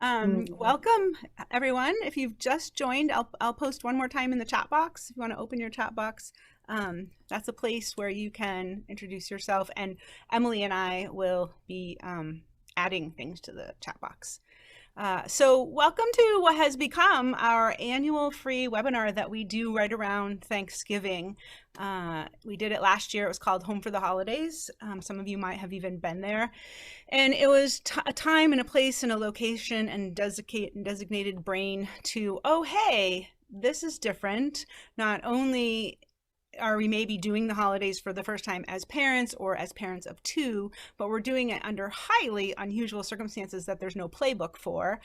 Welcome everyone. If you've just joined, I'll post one more time in the chat box. If you want to open your chat box, that's a place where you can introduce yourself, and Emily and I will be adding things to the chat box. So welcome to what has become our annual free webinar that we do right around Thanksgiving. We did it last year. It was called Home for the Holidays. Some of you might have even been there. And it was a time and a place and a location and designated brain to, oh, hey, this is different. Not only are we maybe doing the holidays for the first time as parents or as parents of two, but we're doing it under highly unusual circumstances that there's no playbook for,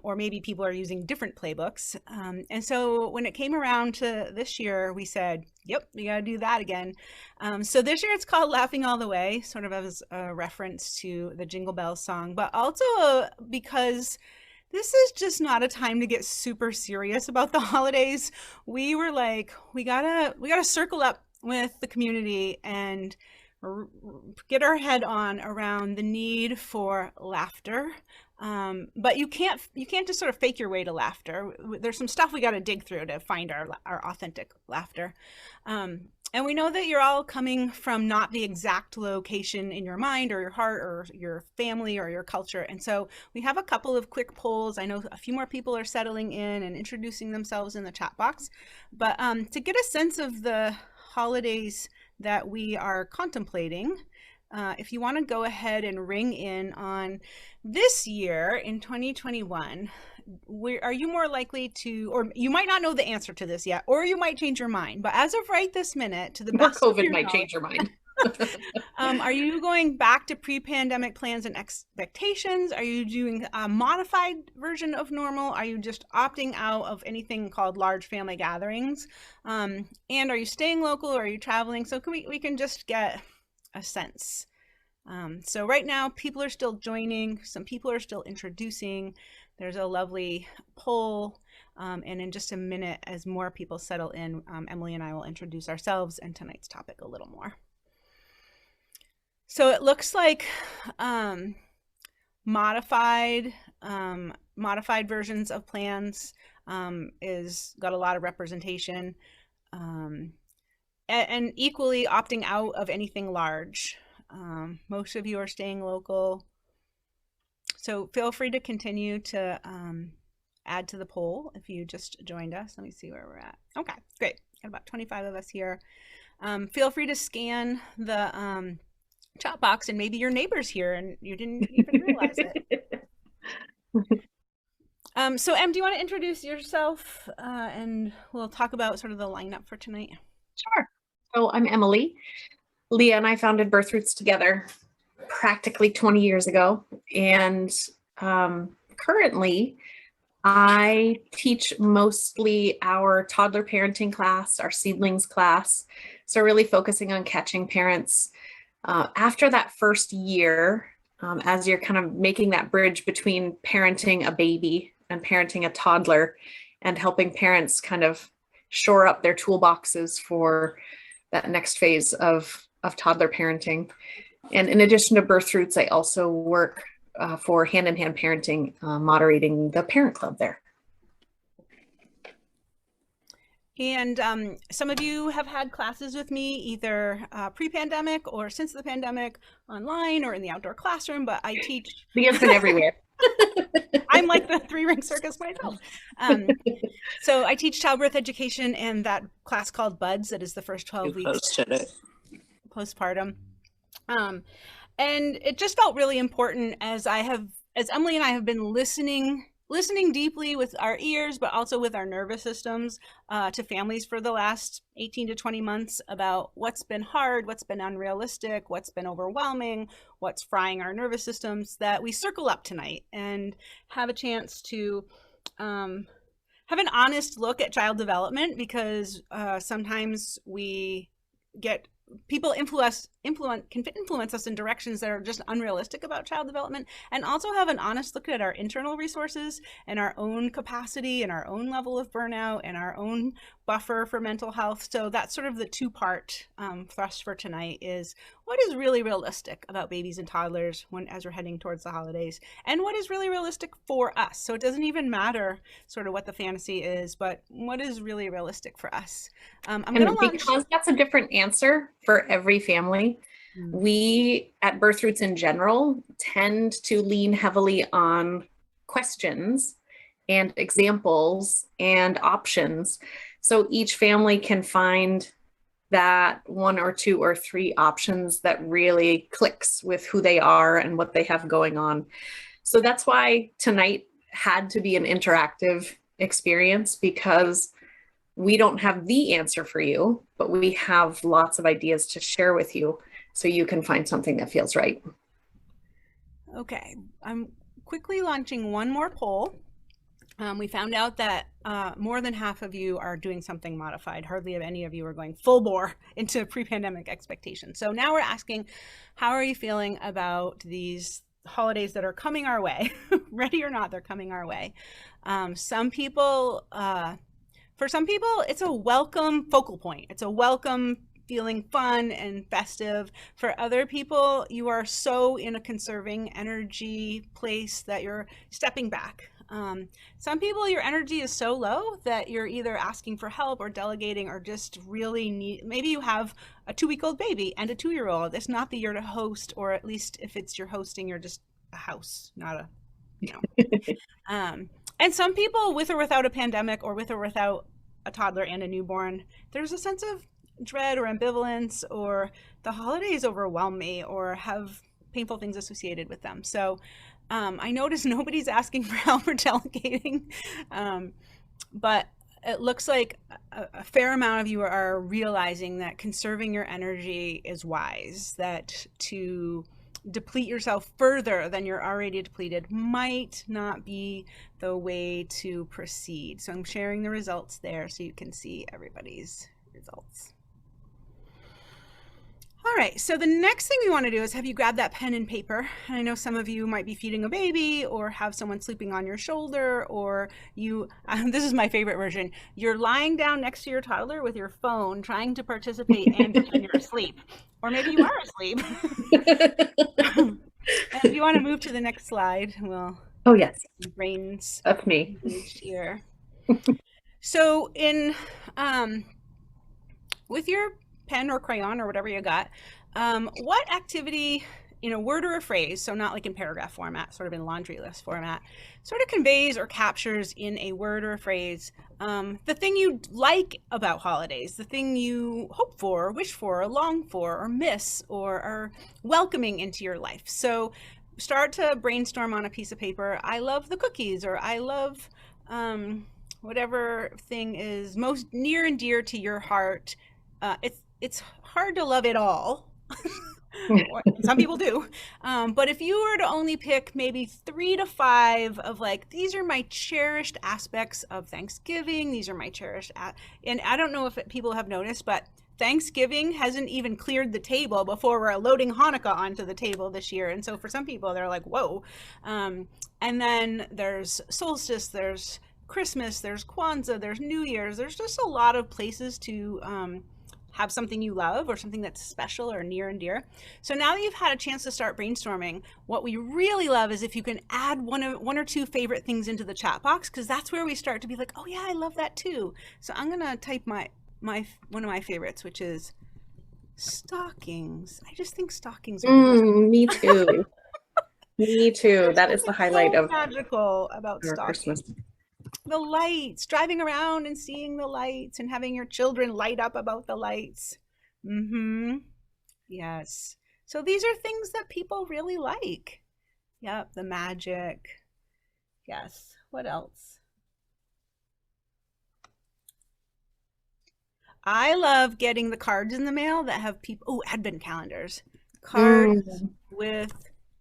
or maybe people are using different playbooks. And so when it came around to this year, we said, yep, we got to do that again. So this year it's called Laughing All the Way, sort of as a reference to the Jingle Bells song, but also because this is just not a time to get super serious about the holidays. We were like, we gotta circle up with the community and get our head on around the need for laughter. But you can't just sort of fake your way to laughter. There's some stuff we got to dig through to find our authentic laughter. And we know that you're all coming from not the exact location in your mind or your heart or your family or your culture. And so we have a couple of quick polls. I know a few more people are settling in and introducing themselves in the chat box. But to get a sense of the holidays that we are contemplating, if you want to go ahead and ring in on this year in 2021, are you more likely to, or you might not know the answer to this yet, or you might change your mind, but as of right this minute, to the best or COVID of your might knowledge, change your mind. Are you going back to pre-pandemic plans and expectations? Are you doing a modified version of normal? Are you just opting out of anything called large family gatherings? And are you staying local or are you traveling? So we can just get a sense. So right now people are still joining, some people are still introducing. There's a lovely poll, and in just a minute, as more people settle in, Emily and I will introduce ourselves and tonight's topic a little more. So it looks like modified versions of plans is got a lot of representation, and equally opting out of anything large. Most of you are staying local. So feel free to continue to add to the poll if you just joined us. Let me see where we're at. Okay, great. Got about 25 of us here. Feel free to scan the chat box, and maybe your neighbor's here and you didn't even realize it. So Em, do you want to introduce yourself and we'll talk about sort of the lineup for tonight? Sure. So I'm Emily. Leah and I founded Birth Roots together practically 20 years ago. And currently I teach mostly our toddler parenting class, our seedlings class. So really focusing on catching parents after that first year, as you're kind of making that bridge between parenting a baby and parenting a toddler, and helping parents kind of shore up their toolboxes for that next phase of toddler parenting. And in addition to Birth Roots, I also work for Hand in Hand Parenting, moderating the parent club there. And some of you have had classes with me either pre-pandemic or since the pandemic, online or in the outdoor classroom, but I teach. Leah's been everywhere. I'm like the three-ring circus myself. So I teach childbirth education and that class called Buds, that is the first 12 weeks postpartum. And it just felt really important as Emily and I have been listening deeply with our ears, but also with our nervous systems to families for the last 18 to 20 months about what's been hard, what's been unrealistic, what's been overwhelming, what's frying our nervous systems, that we circle up tonight and have a chance to have an honest look at child development, because sometimes we get people influence us in directions that are just unrealistic about child development, and also have an honest look at our internal resources and our own capacity and our own level of burnout and our own buffer for mental health. So that's sort of the two-part thrust for tonight, is what is really realistic about babies and toddlers as we're heading towards the holidays, and what is really realistic for us. So it doesn't even matter sort of what the fantasy is, but what is really realistic for us. I'm going to launch. Because that's a different answer for every family, we at Birth Roots in general tend to lean heavily on questions and examples and options. So each family can find that one or two or three options that really clicks with who they are and what they have going on. So that's why tonight had to be an interactive experience, because we don't have the answer for you, but we have lots of ideas to share with you so you can find something that feels right. Okay, I'm quickly launching one more poll. We found out that more than half of you are doing something modified. Hardly any of you are going full bore into pre-pandemic expectations. So now we're asking, how are you feeling about these holidays that are coming our way? Ready or not, they're coming our way. For some people, it's a welcome focal point. It's a welcome feeling fun and festive. For other people, you are so in a conserving energy place that you're stepping back. Some people, your energy is so low that you're either asking for help or delegating, or just really need, maybe you have a 2-week-old baby and a 2-year-old. It's not the year to host, or at least if it's you're hosting, you're just a house, not a, you know. And some people, with or without a pandemic, or with or without a toddler and a newborn, there's a sense of dread or ambivalence, or the holidays overwhelm me, or have painful things associated with them. So I notice nobody's asking for help or delegating, but it looks like a fair amount of you are realizing that conserving your energy is wise, that to deplete yourself further than you're already depleted might not be the way to proceed. So I'm sharing the results there so you can see everybody's results. All right, so the next thing we want to do is have you grab that pen and paper. And I know some of you might be feeding a baby, or have someone sleeping on your shoulder, or you, this is my favorite version, you're lying down next to your toddler with your phone trying to participate and pretend you're asleep. Or maybe you are asleep. And if you want to move to the next slide, well, oh yes, brains. That's me. Here. So with your pen or crayon or whatever you got, what activity in a word or a phrase, so not like in paragraph format, sort of in laundry list format, sort of conveys or captures in a word or a phrase the thing you like about holidays, the thing you hope for, or wish for, or long for, or miss, or are welcoming into your life. So start to brainstorm on a piece of paper. I love the cookies, or I love whatever thing is most near and dear to your heart. It's hard to love it all. Some people do. But if you were to only pick maybe 3 to 5 of like, these are my cherished aspects of Thanksgiving, these are my cherished, and I don't know if people have noticed, but Thanksgiving hasn't even cleared the table before we're loading Hanukkah onto the table this year. And so for some people, they're like, whoa. And then there's solstice, there's Christmas, there's Kwanzaa, there's New Year's. There's just a lot of places to have something you love, or something that's special or near and dear. So now that you've had a chance to start brainstorming, what we really love is if you can add one or two favorite things into the chat box, because that's where we start to be like, oh yeah, I love that too. So I'm gonna type one of my favorites, which is stockings. I just think stockings are me too. Me too. That is the highlight of magical about our stockings. Christmas. The lights, driving around and seeing the lights and having your children light up about the lights. Yes. So these are things that people really like. Yep, the magic. Yes. What else? I love getting the cards in the mail that have people, oh, advent calendars. Cards with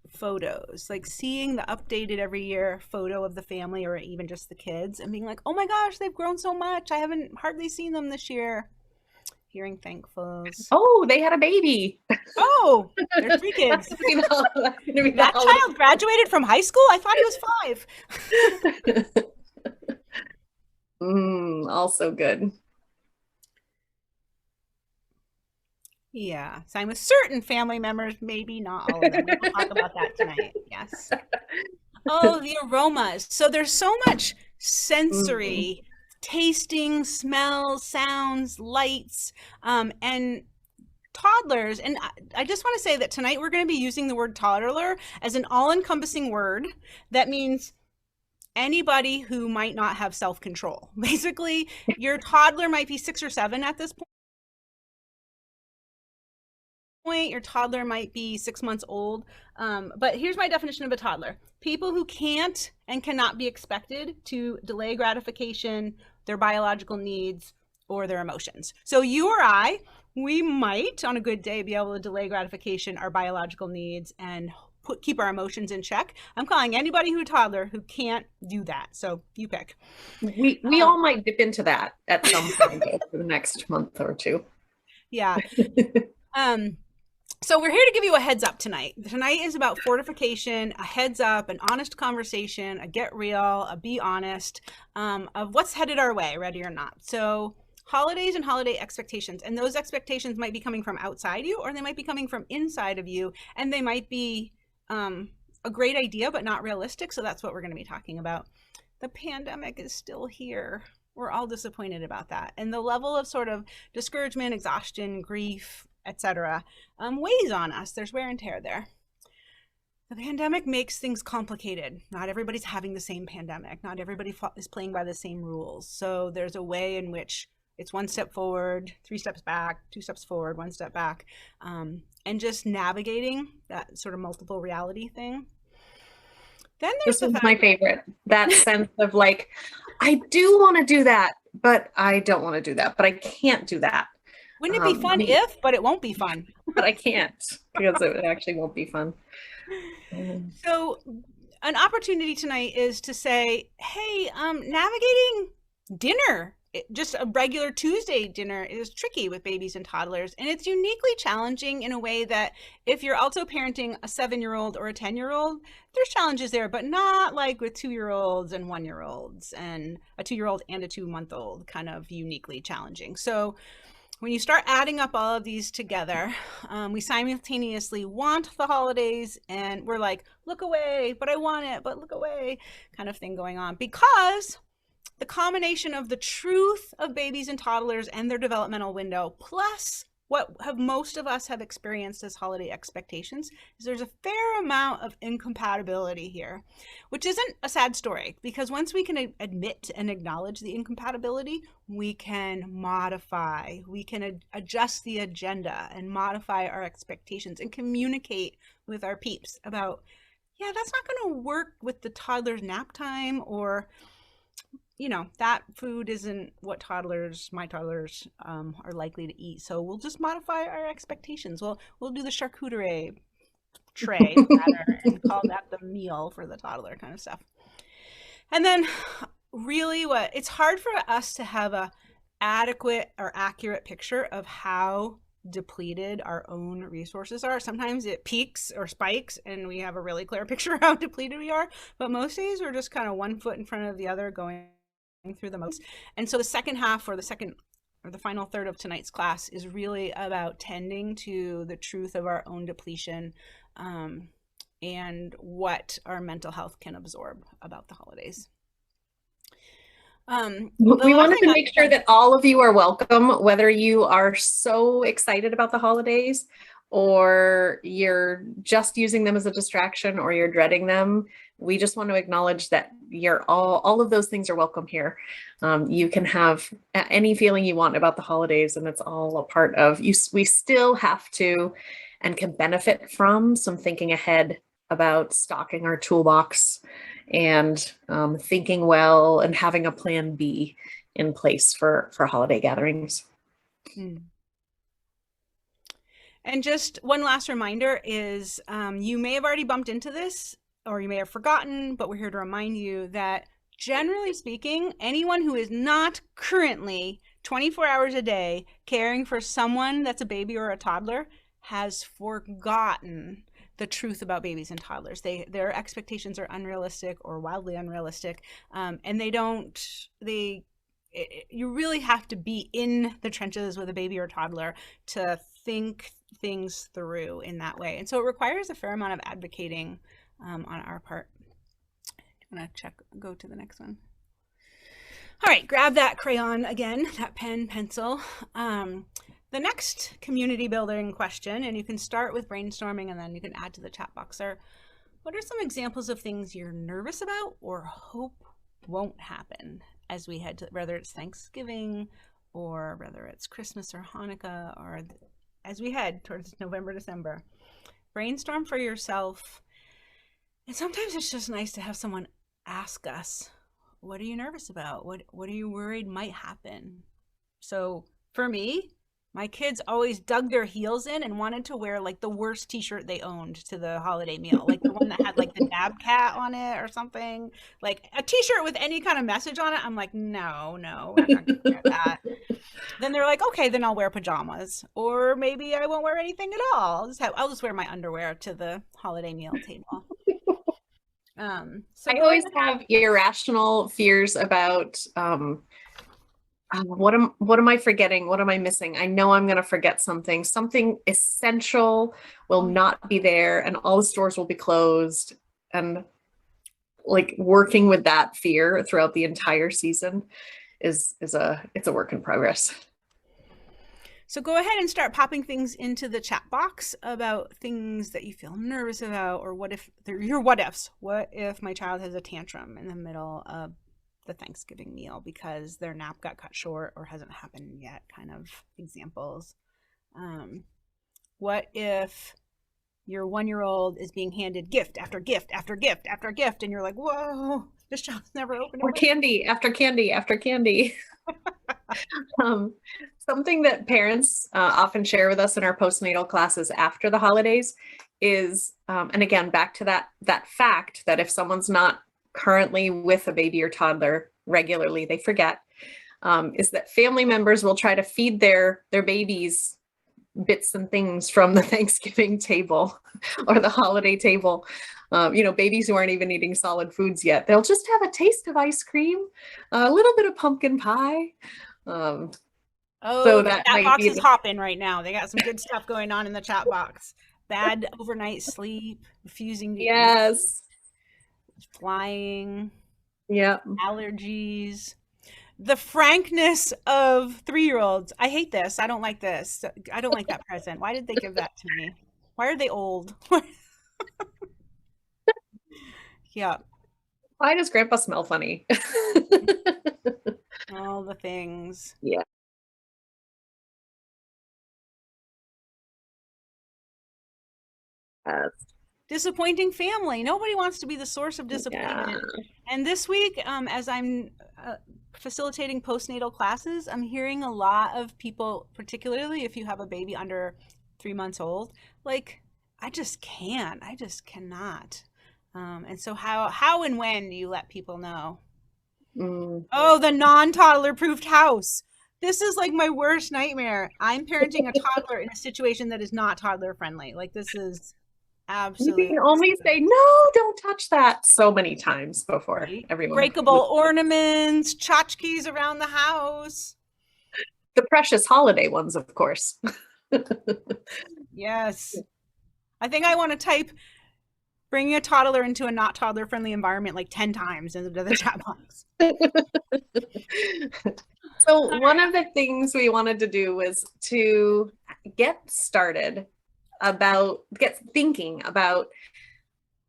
photos, like seeing the updated every year photo of the family, or even just the kids, and being like, oh my gosh, they've grown so much. I haven't hardly seen them this year. hearing thankfuls. Oh, they had a baby. Oh, there's 3 kids. That's gonna be the That holiday. child graduated from high school? I thought he was 5. Also good. Yeah, same with certain family members, maybe not all of them. We'll talk about that tonight. Yes. Oh, the aromas. So there's so much Mm. sensory, tasting, smells, sounds, lights, and toddlers. And I just want to say that tonight we're going to be using the word toddler as an all-encompassing word that means anybody who might not have self-control. Basically, your toddler might be 6 or 7 at this point. Your toddler might be 6 months old. But here's my definition of a toddler: people who can't and cannot be expected to delay gratification, their biological needs, or their emotions. So you or I, we might on a good day be able to delay gratification, our biological needs, and keep our emotions in check. I'm calling anybody who a toddler who can't do that. So you pick. We all might dip into that at some point over the next month or two. Yeah. So we're here to give you a heads up tonight. Tonight is about fortification, a heads up, an honest conversation, a get real, a be honest, of what's headed our way, ready or not. So holidays and holiday expectations, and those expectations might be coming from outside you, or they might be coming from inside of you, and they might be a great idea, but not realistic. So that's what we're going to be talking about. The pandemic is still here. We're all disappointed about that. And the level of sort of discouragement, exhaustion, grief, etc., weighs on us. There's wear and tear there. The pandemic makes things complicated. Not everybody's having the same pandemic. Not everybody is playing by the same rules. So there's a way in which it's 1 step forward, 3 steps back, 2 steps forward, 1 step back, and just navigating that sort of multiple reality thing. Then there's This is my favorite. That sense of like, I do want to do that, but I don't want to do that, but I can't do that. Wouldn't it be fun if, but it won't be fun. But I can't, because it actually won't be fun. So an opportunity tonight is to say, hey, navigating dinner, just a regular Tuesday dinner, is tricky with babies and toddlers. And it's uniquely challenging in a way that if you're also parenting a 7-year-old or a 10-year-old, there's challenges there, but not like with 2-year-olds and 1-year-olds and a 2-year-old and a 2-month-old, kind of uniquely challenging. So when you start adding up all of these together, we simultaneously want the holidays and we're like, look away, but I want it, but look away, kind of thing going on, because the combination of the truth of babies and toddlers and their developmental window, plus what most of us have experienced as holiday expectations, is there's a fair amount of incompatibility here, which isn't a sad story, because once we can admit and acknowledge the incompatibility, we can modify, we can adjust the agenda and modify our expectations and communicate with our peeps about, yeah, that's not going to work with the toddler's nap time, or that food isn't what my toddlers are likely to eat. So we'll just modify our expectations. We'll do the charcuterie tray platter and call that the meal for the toddler, kind of stuff. And then really it's hard for us to have a adequate or accurate picture of how depleted our own resources are. Sometimes it peaks or spikes and we have a really clear picture of how depleted we are, but most days we're just kind of one foot in front of the other, going through the most. And so the second half, or the final third of tonight's class, is really about tending to the truth of our own depletion, and what our mental health can absorb about the holidays. We wanted to make sure that all of you are welcome, whether you are so excited about the holidays or you're just using them as a distraction or you're dreading them. We just want to acknowledge that all of those things are welcome here. You can have any feeling you want about the holidays, and it's all a part of you. We still have to and can benefit from some thinking ahead about stocking our toolbox and thinking well and having a plan B in place for holiday gatherings. And just one last reminder is, you may have already bumped into this, or you may have forgotten, but we're here to remind you that generally speaking, anyone who is not currently 24 hours a day caring for someone that's a baby or a toddler has forgotten the truth about babies and toddlers. Their expectations are unrealistic or wildly unrealistic, and you really have to be in the trenches with a baby or toddler to think things through in that way. And so it requires a fair amount of advocating on our part. I'm gonna go to the next one. All right, grab that crayon again, that pen, pencil. The next community building question, and you can start with brainstorming and then you can add to the chat box, what are some examples of things you're nervous about or hope won't happen as we head to, whether it's Thanksgiving or whether it's Christmas or Hanukkah, or as we head towards November, December. Brainstorm for yourself. And sometimes it's just nice to have someone ask us, what are you nervous about? What are you worried might happen? So for me, my kids always dug their heels in and wanted to wear like the worst t-shirt they owned to the holiday meal, like the one that had like the dab cat on it or something, like a t-shirt with any kind of message on it. I'm like, no, we're not gonna wear that. Then they're like, okay, then I'll wear pajamas, or maybe I won't wear anything at all. I'll just wear my underwear to the holiday meal table. So I always have irrational fears about what am I forgetting? What am I missing? I know I'm going to forget something. Something essential will not be there, and all the stores will be closed. And like working with that fear throughout the entire season it's a work in progress. So go ahead and start popping things into the chat box about things that you feel nervous about, or what if they're your what ifs. What if my child has a tantrum in the middle of the Thanksgiving meal because their nap got cut short or hasn't happened yet, kind of examples. What if your 1-year-old is being handed gift after gift after gift after gift, and you're like, whoa, this child's never opened or candy after candy after candy. Something that parents often share with us in our postnatal classes after the holidays is, and again, back to that fact that if someone's not currently with a baby or toddler regularly, they forget, is that family members will try to feed their babies bits and things from the Thanksgiving table or the holiday table. Babies who aren't even eating solid foods yet, they'll just have a taste of ice cream, a little bit of pumpkin pie. So that chat box is hopping right now. They got some good stuff going on in the chat box. Bad overnight sleep, refusing to eat, flying, allergies, the frankness of 3-year-olds. I hate this. I don't like this. I don't like that present. Why did they give that to me? Why are they old? Yeah. Why does Grandpa smell funny? All the things. Yeah. Disappointing family. Nobody wants to be the source of disappointment. Yeah. And this week, as I'm facilitating postnatal classes, I'm hearing a lot of people, particularly if you have a baby under 3 months old, like, I just cannot. And so how and when do you let people know? Oh, the non-toddler proofed house. This is like my worst nightmare. I'm parenting a toddler in a situation that is not toddler friendly. Like, this is absolutely. You can only say, no, don't touch that so many times before everyone. Breakable ornaments, tchotchkes around the house. The precious holiday ones, of course. Yes. I think I want to type bringing a toddler into a not toddler friendly environment like 10 times into the chat box. So one of the things we wanted to do was to get thinking about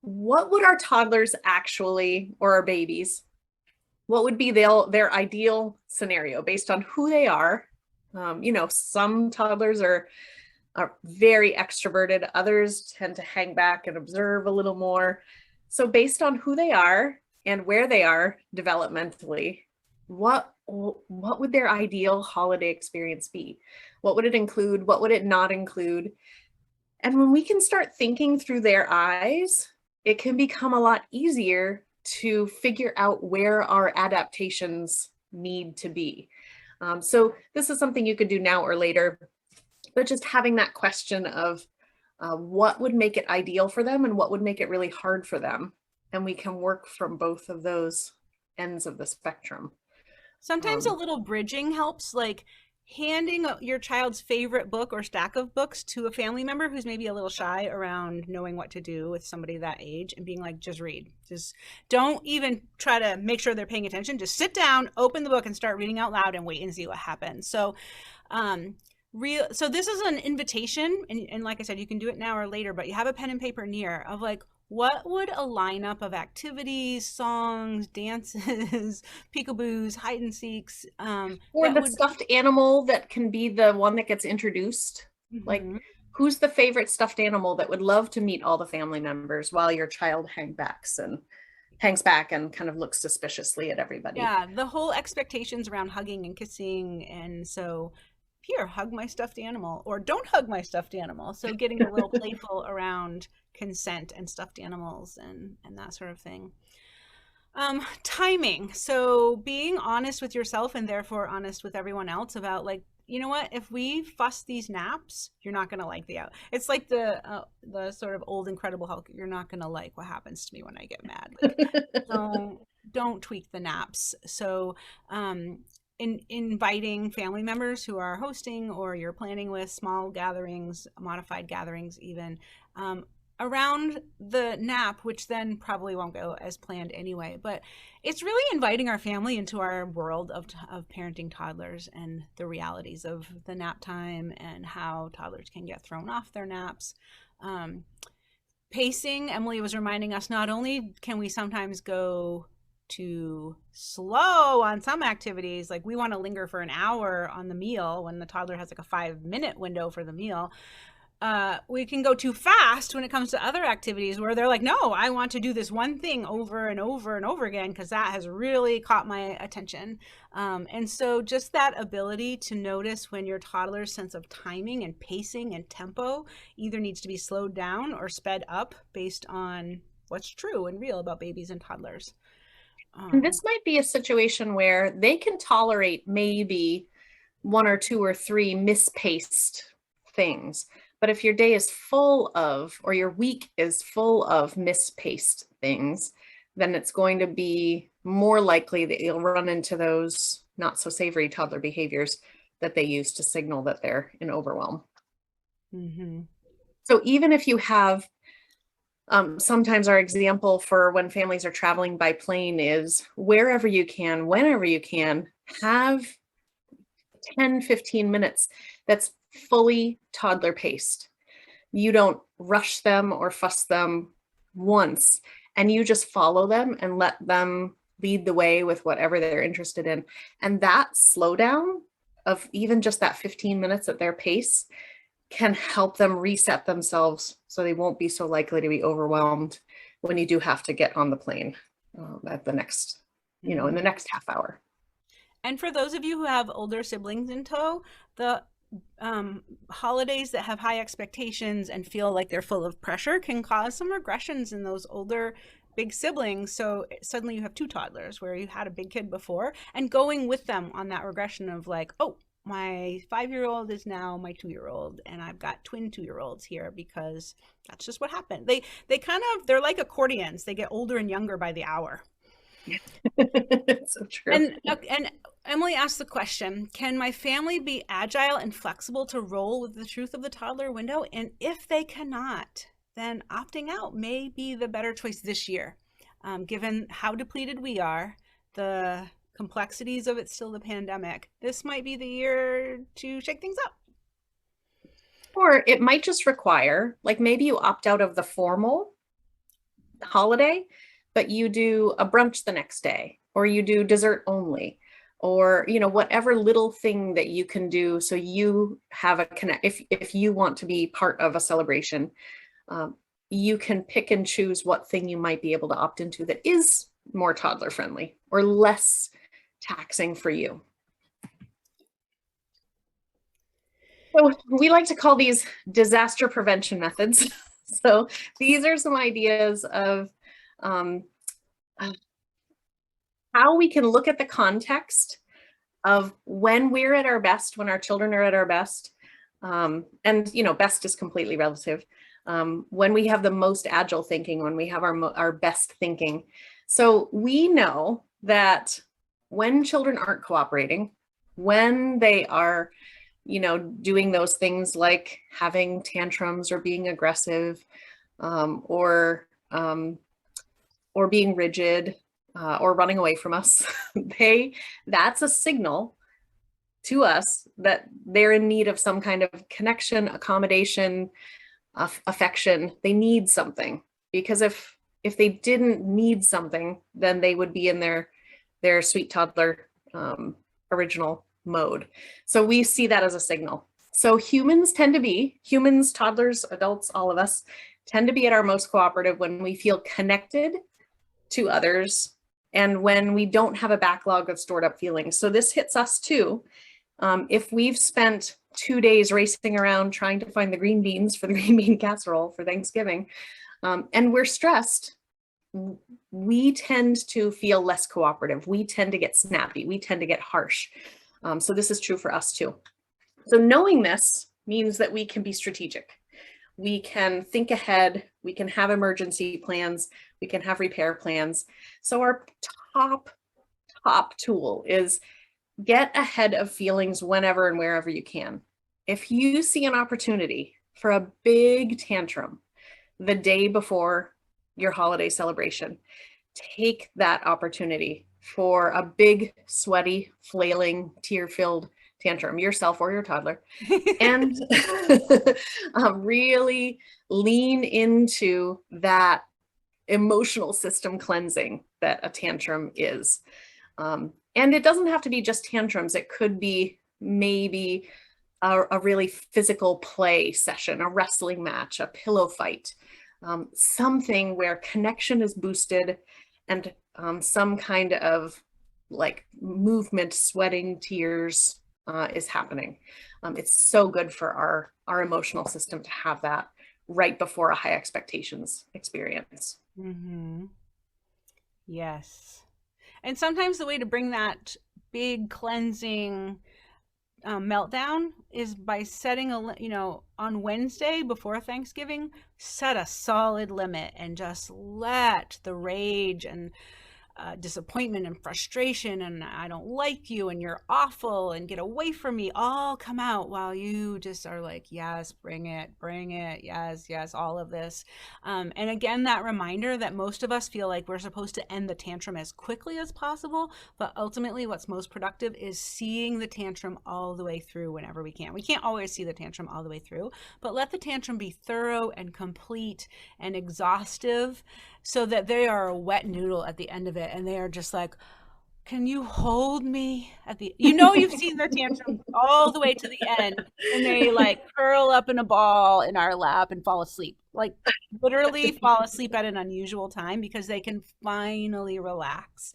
what would our toddlers actually, or our babies, what would be their ideal scenario based on who they are. Some toddlers are very extroverted. Others tend to hang back and observe a little more. So based on who they are and where they are developmentally, what would their ideal holiday experience be? What would it include? What would it not include? And when we can start thinking through their eyes, it can become a lot easier to figure out where our adaptations need to be. So this is something you could do now or later, but just having that question of what would make it ideal for them and what would make it really hard for them. And we can work from both of those ends of the spectrum. Sometimes a little bridging helps, like handing your child's favorite book or stack of books to a family member who's maybe a little shy around knowing what to do with somebody that age, and being like, just read. Just don't even try to make sure they're paying attention. Just sit down, open the book, and start reading out loud and wait and see what happens. So, so this is an invitation, and like I said, you can do it now or later, but you have a pen and paper near of like, what would a lineup of activities, songs, dances, peekaboos, hide and seeks, or the stuffed animal that can be the one that gets introduced? Like, who's the favorite stuffed animal that would love to meet all the family members while your child hangs back and kind of looks suspiciously at everybody? Yeah, the whole expectations around hugging and kissing, and so here, hug my stuffed animal, or don't hug my stuffed animal. So getting a little playful around consent and stuffed animals and that sort of thing. Timing. So being honest with yourself and therefore honest with everyone else about, like, you know what, if we fuss these naps, you're not going to like the out. It's like the sort of old Incredible Hulk. You're not going to like what happens to me when I get mad. Like, don't tweak the naps. So, in inviting family members who are hosting, or you're planning with small gatherings, modified gatherings even, around the nap, which then probably won't go as planned anyway. But it's really inviting our family into our world of parenting toddlers and the realities of the nap time and how toddlers can get thrown off their naps. Pacing, Emily was reminding us, not only can we sometimes go too slow on some activities, like we want to linger for an hour on the meal when the toddler has like a 5-minute window for the meal. We can go too fast when it comes to other activities where they're like, no, I want to do this one thing over and over and over again because that has really caught my attention. And so just that ability to notice when your toddler's sense of timing and pacing and tempo either needs to be slowed down or sped up based on what's true and real about babies and toddlers. And this might be a situation where they can tolerate maybe 1 or 2 or 3 mispaced things. But if your day is full of, or your week is full of mispaced things, then it's going to be more likely that you'll run into those not so savory toddler behaviors that they use to signal that they're in overwhelm. So even if you have, sometimes our example for when families are traveling by plane is wherever you can, whenever you can, have 10-15 minutes that's fully toddler paced. You don't rush them or fuss them once, and you just follow them and let them lead the way with whatever they're interested in. And that slowdown of even just that 15 minutes at their pace can help them reset themselves so they won't be so likely to be overwhelmed when you do have to get on the plane at the next, in the next half hour. And for those of you who have older siblings in tow, the holidays that have high expectations and feel like they're full of pressure can cause some regressions in those older big siblings. So suddenly you have 2 toddlers where you had a big kid before, and going with them on that regression of like, oh, my 5-year-old is now my 2-year-old, and I've got twin 2-year-olds here because that's just what happened. They're like accordions. They get older and younger by the hour. So true. And Emily asked the question, can my family be agile and flexible to roll with the truth of the toddler window? And if they cannot, then opting out may be the better choice this year, given how depleted we are, the complexities of it's still the pandemic. This might be the year to shake things up. Or it might just require, like, maybe you opt out of the formal holiday, but you do a brunch the next day, or you do dessert only, or, whatever little thing that you can do so you have a connect. If you want to be part of a celebration, you can pick and choose what thing you might be able to opt into that is more toddler friendly or less taxing for you. So we like to call these disaster prevention methods. So these are some ideas of how we can look at the context of when we're at our best, when our children are at our best. And, you know, best is completely relative. When we have the most agile thinking, when we have our best thinking. So we know that when children aren't cooperating, when they are, you know, doing those things like having tantrums or being aggressive, or being rigid, or running away from us, that's a signal to us that they're in need of some kind of connection, accommodation, affection. They need something, because if they didn't need something, then they would be in their sweet toddler original mode. So we see that as a signal. So humans, toddlers, adults, all of us tend to be at our most cooperative when we feel connected to others and when we don't have a backlog of stored up feelings. So this hits us too. If we've spent 2 days racing around trying to find the green beans for the green bean casserole for Thanksgiving, and we're stressed, we tend to feel less cooperative. We tend to get snappy. We tend to get harsh. So this is true for us too. So knowing this means that we can be strategic. We can think ahead. We can have emergency plans. We can have repair plans. So our top tool is get ahead of feelings whenever and wherever you can. If you see an opportunity for a big tantrum the day before your holiday celebration, take that opportunity for a big, sweaty, flailing, tear-filled tantrum, yourself or your toddler, and really lean into that emotional system cleansing that a tantrum is. And it doesn't have to be just tantrums. It could be maybe a really physical play session, a wrestling match, a pillow fight, something where connection is boosted and some kind of like movement, sweating, tears is happening. It's so good for our emotional system to have that right before a high expectations experience. Mm-hmm. Yes. And sometimes the way to bring that big cleansing meltdown is by setting on Wednesday before Thanksgiving, set a solid limit and just let the rage and disappointment and frustration and I don't like you and you're awful and get away from me all come out while you just are like, yes, bring it, yes, all of this. And again, that reminder that most of us feel like we're supposed to end the tantrum as quickly as possible, but ultimately what's most productive is seeing the tantrum all the way through whenever we can. We can't always see the tantrum all the way through, but let the tantrum be thorough and complete and exhaustive so that they are a wet noodle at the end of it and they are just like, can you hold me at the, you've seen their tantrum all the way to the end and they like curl up in a ball in our lap and fall asleep, like literally fall asleep at an unusual time because they can finally relax.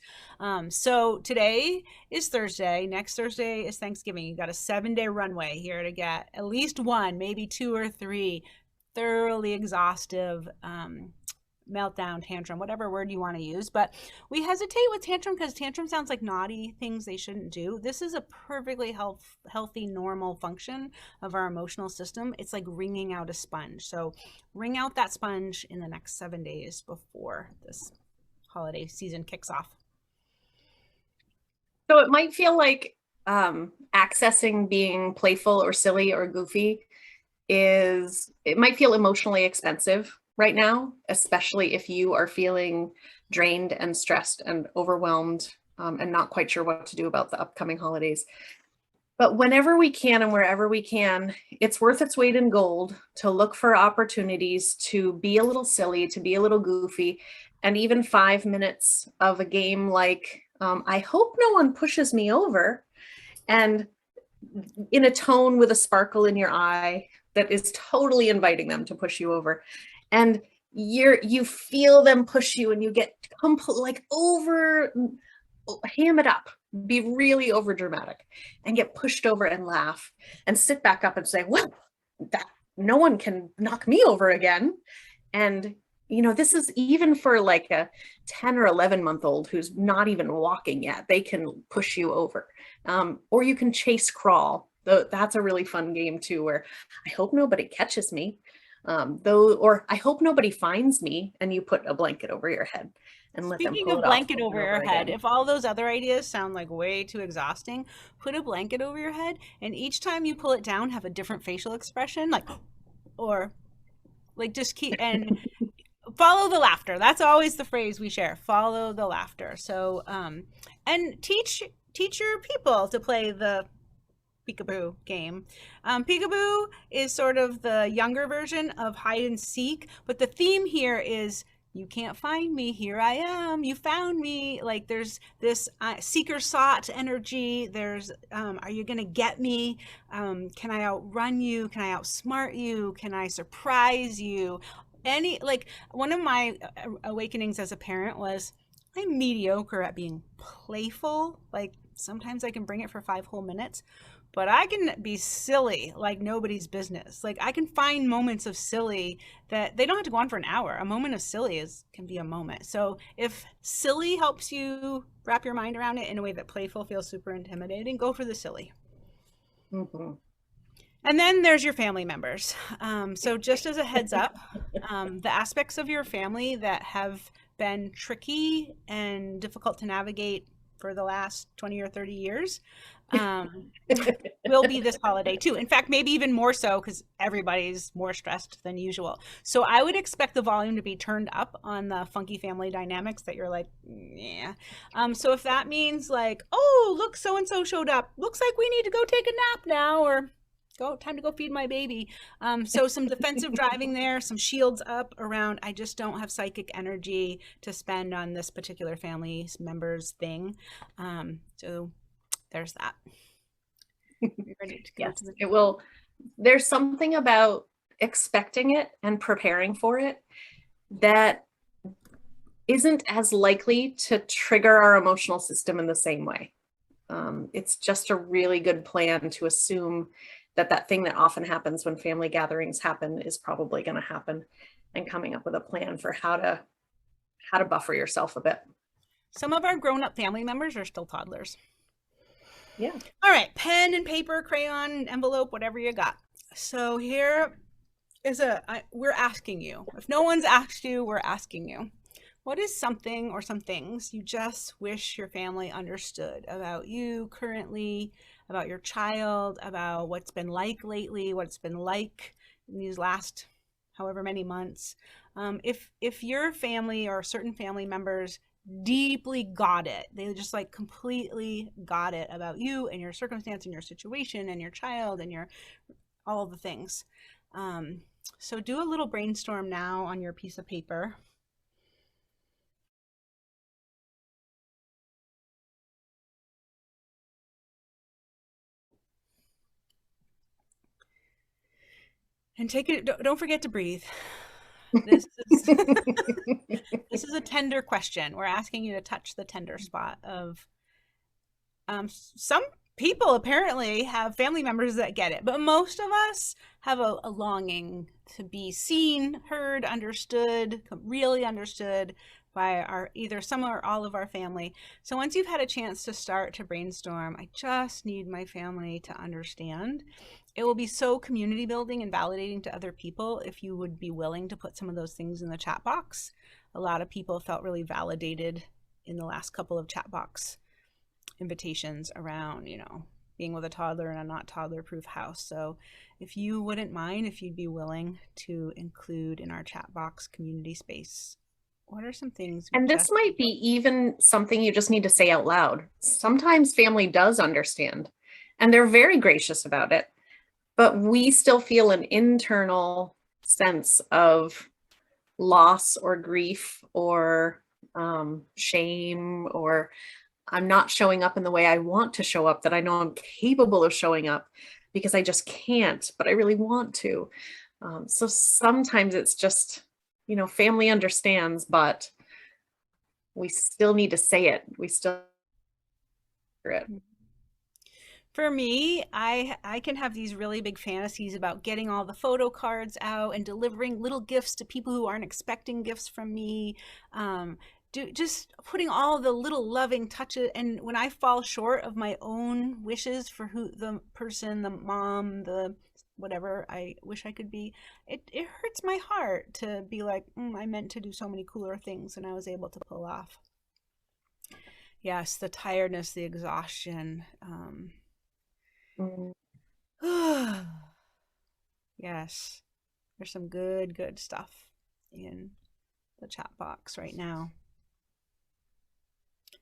So today is Thursday. Next Thursday is Thanksgiving. You got a 7-day runway here to get at least one, maybe 2 or 3 thoroughly exhaustive meltdown, tantrum, whatever word you want to use. But we hesitate with tantrum because tantrum sounds like naughty things they shouldn't do. This is a perfectly healthy, normal function of our emotional system. It's like wringing out a sponge. So wring out that sponge in the next 7 days before this holiday season kicks off. So it might feel like accessing being playful or silly or goofy it might feel emotionally expensive right now, especially if you are feeling drained and stressed and overwhelmed and not quite sure what to do about the upcoming holidays. But whenever we can and wherever we can, it's worth its weight in gold to look for opportunities to be a little silly, to be a little goofy, and even 5 minutes of a game like, I hope no one pushes me over, and in a tone with a sparkle in your eye that is totally inviting them to push you over. And you feel them push you and you get like over, ham it up, be really over dramatic and get pushed over and laugh and sit back up and say, well, that no one can knock me over again. And this is even for like a 10 or 11-month-old who's not even walking yet. They can push you over. Or you can chase crawl. That's a really fun game too, where I hope nobody catches me. Or I hope nobody finds me, and you put a blanket over your head and let them Speaking pull of it off blanket over over and your over head, again. if all those other ideas sound like way too exhausting, put a blanket over your head, and each time you pull it down, have a different facial expression, like, or like just keep and follow the laughter. That's always the phrase we share. Follow the laughter. So, and teach your people to play the peekaboo game. Peekaboo is sort of the younger version of hide and seek, but the theme here is you can't find me, here I am, you found me. Like there's this seeker sought energy. There's are you gonna get me? Can I outrun you? Can I outsmart you? Can I surprise you? Any like one of my awakenings as a parent was I'm mediocre at being playful. Like sometimes I can bring it for 5 whole minutes, but I can be silly like nobody's business. Like I can find moments of silly that they don't have to go on for an hour. A moment of silly is can be a moment. So if silly helps you wrap your mind around it in a way that playful feels super intimidating, go for the silly. Mhm. And then there's your family members. So just as a heads up, the aspects of your family that have been tricky and difficult to navigate for the last 20 or 30 years um, will be this holiday too. In fact, maybe even more so because everybody's more stressed than usual. So I would expect the volume to be turned up on the funky family dynamics that you're like, yeah. So if that means like, oh, look, so and so showed up. Looks like we need to go take a nap now, or go time to go feed my baby. So some defensive driving there, some shields up around. I just don't have psychic energy to spend on this particular family member's thing. So there's that. You ready to go Yes, to the it will. There's something about expecting it and preparing for it that isn't as likely to trigger our emotional system in the same way. It's just a really good plan to assume that that thing that often happens when family gatherings happen is probably going to happen, and coming up with a plan for how to buffer yourself a bit. Some of our grown-up family members are still toddlers. Yeah. All right, pen and paper, crayon, envelope, whatever you got. So here is we're asking you. If no one's asked you, we're asking you. What is something or some things you just wish your family understood about you currently, about your child, about what's been like lately, what it's been like in these last however many months? If your family or certain family members deeply got it, they just like completely got it about you and your circumstance and your situation and your child and your all of the things. Um, so do a little brainstorm now on your piece of paper. And take it, don't forget to breathe. This is this is a tender question. We're asking you to touch the tender spot of some people apparently have family members that get it, but most of us have a longing to be seen, heard, understood, really understood by our either some or all of our family. So once you've had a chance to start to brainstorm, I just need my family to understand. It will be so community building and validating to other people if you would be willing to put some of those things in the chat box. A lot of people felt really validated in the last couple of chat box invitations around, being with a toddler in a not toddler proof house. So if you wouldn't mind, if you'd be willing to include in our chat box community space, what are some things we And this just might be even something you just need to say out loud. Sometimes family does understand and they're very gracious about it, but we still feel an internal sense of loss or grief or shame, or I'm not showing up in the way I want to show up, that I know I'm capable of showing up because I just can't, but I really want to. So sometimes it's just, family understands, but we still need to say it. We still hear it. For me, I can have these really big fantasies about getting all the photo cards out and delivering little gifts to people who aren't expecting gifts from me. Just putting all the little loving touches, and when I fall short of my own wishes for who the person, the mom, the whatever I wish I could be, it hurts my heart to be like, I meant to do so many cooler things and I was able to pull off. Yes, the tiredness, the exhaustion. Mm. Yes, there's some good stuff in the chat box right now.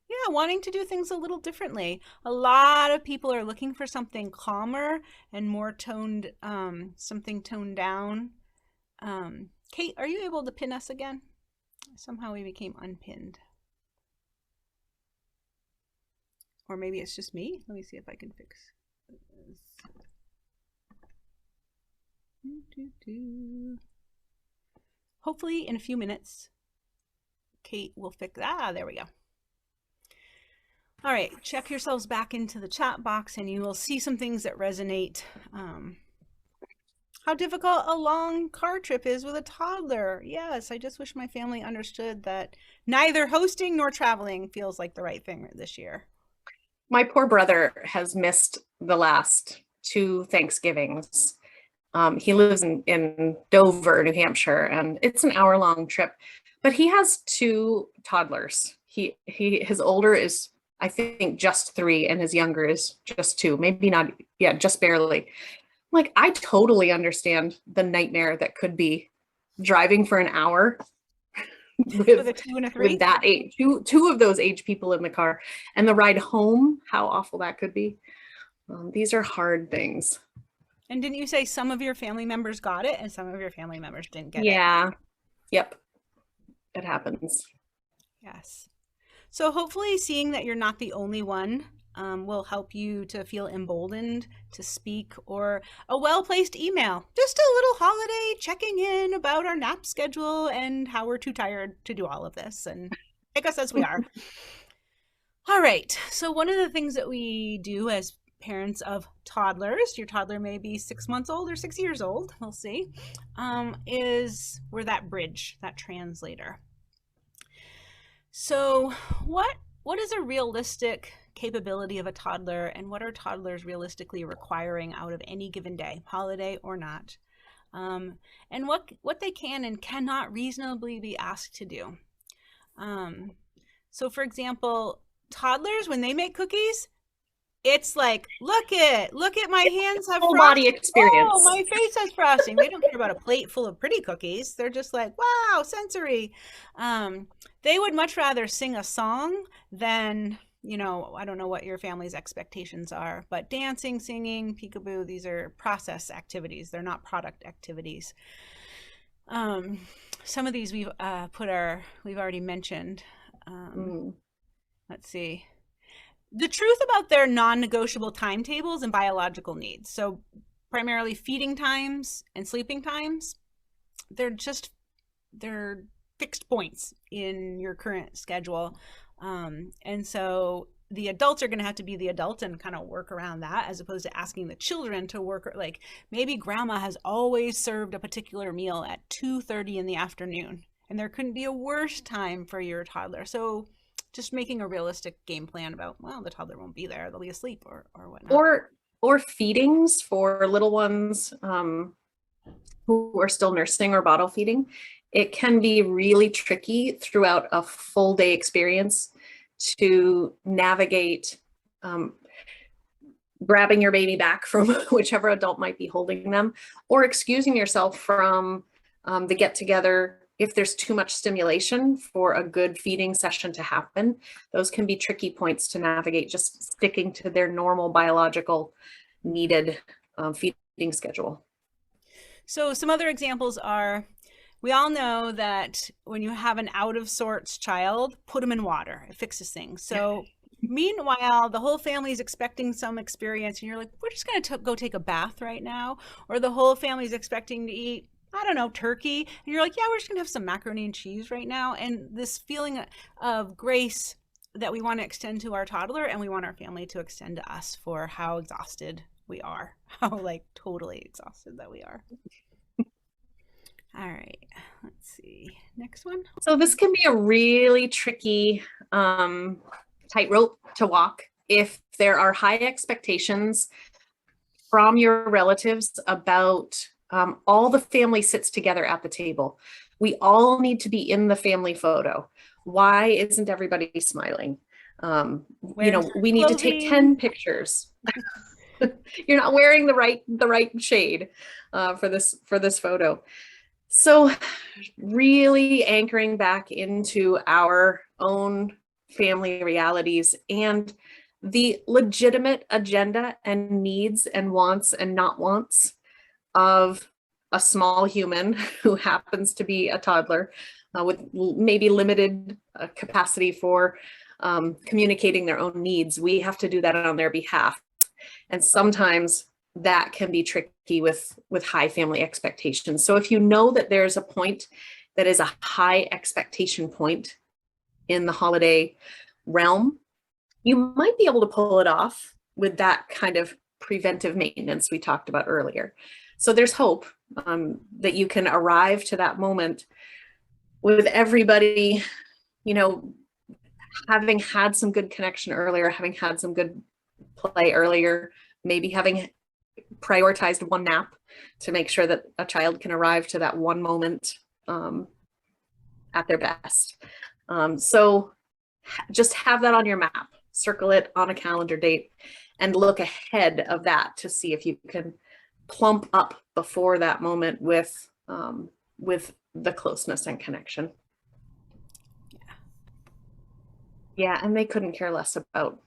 Yeah, wanting to do things a little differently. A lot of people are looking for something calmer and more toned, something toned down. Kate, are you able to pin us again? Somehow we became unpinned. Or maybe it's just me. Let me see if I can fix this. Hopefully in a few minutes, Kate will fix that. There we go. All right, check yourselves back into the chat box and you will see some things that resonate. How difficult a long car trip is with a toddler. Yes, I just wish my family understood that neither hosting nor traveling feels like the right thing this year. My poor brother has missed the last 2 Thanksgivings. He lives in Dover, New Hampshire, and it's an hour-long trip. But he has 2 toddlers. His older is, I think, just 3, and his younger is just 2. Maybe not, yeah, just barely. Like, I totally understand the nightmare that could be driving for an hour with a 2 and a 3? with that age, two of those age people in the car, and the ride home, how awful that could be. These are hard things. And didn't you say some of your family members got it and some of your family members didn't get it? Yeah. Yep. It happens. Yes. So hopefully seeing that you're not the only one will help you to feel emboldened to speak, or a well-placed email. Just a little holiday checking in about our nap schedule and how we're too tired to do all of this, and take us as we are. All right. So one of the things that we do as parents of toddlers, your toddler may be 6 months old or 6 years old, we'll see, is we're that bridge, that translator. So what is a realistic capability of a toddler, and what are toddlers realistically requiring out of any given day, holiday or not? And what they can and cannot reasonably be asked to do. So for example, toddlers, when they make cookies, it's like, look at my hands have Full frosting. body experience. Oh, my face has frosting. They don't care about a plate full of pretty cookies. They're just like, wow, sensory. They would much rather sing a song than, I don't know what your family's expectations are, but dancing, singing, peekaboo, these are process activities. They're not product activities. Some of these we've already mentioned. Let's see. The truth about their non-negotiable timetables and biological needs. So primarily feeding times and sleeping times, they're fixed points in your current schedule. And so the adults are going to have to be the adults and kind of work around that, as opposed to asking the children to work. Like, maybe grandma has always served a particular meal at 2:30 in the afternoon, and there couldn't be a worse time for your toddler. So just making a realistic game plan about, well, the toddler won't be there, they'll be asleep or whatnot. Or feedings for little ones who are still nursing or bottle feeding. It can be really tricky throughout a full day experience to navigate grabbing your baby back from whichever adult might be holding them, or excusing yourself from the get together if there's too much stimulation for a good feeding session to happen. Those can be tricky points to navigate, just sticking to their normal biological needed feeding schedule. So some other examples are, we all know that when you have an out of sorts child, put them in water. It fixes things. So meanwhile, the whole family is expecting some experience, and you're like, we're just going to go take a bath right now. Or the whole family is expecting to eat, I don't know, turkey. And you're like, yeah, we're just going to have some macaroni and cheese right now. And this feeling of grace that we want to extend to our toddler, and we want our family to extend to us for how exhausted we are, how like totally exhausted that we are. All right, let's see. Next one. So this can be a really tricky tightrope to walk if there are high expectations from your relatives about all the family sits together at the table. We all need to be in the family photo. Why isn't everybody smiling? We need to take 10 pictures. You're not wearing the right shade for this photo. So really anchoring back into our own family realities and the legitimate agenda and needs and wants and not wants of a small human who happens to be a toddler with maybe limited capacity for communicating their own needs. We have to do that on their behalf. And sometimes that can be tricky with high family expectations. So if you know that there's a point that is a high expectation point in the holiday realm, you might be able to pull it off with that kind of preventive maintenance we talked about earlier. So there's hope that you can arrive to that moment with everybody, having had some good connection earlier, having had some good play earlier, maybe having prioritized one nap to make sure that a child can arrive to that one moment at their best. So just have that on your map, circle it on a calendar date, and look ahead of that to see if you can plump up before that moment with the closeness and connection. Yeah, and they couldn't care less about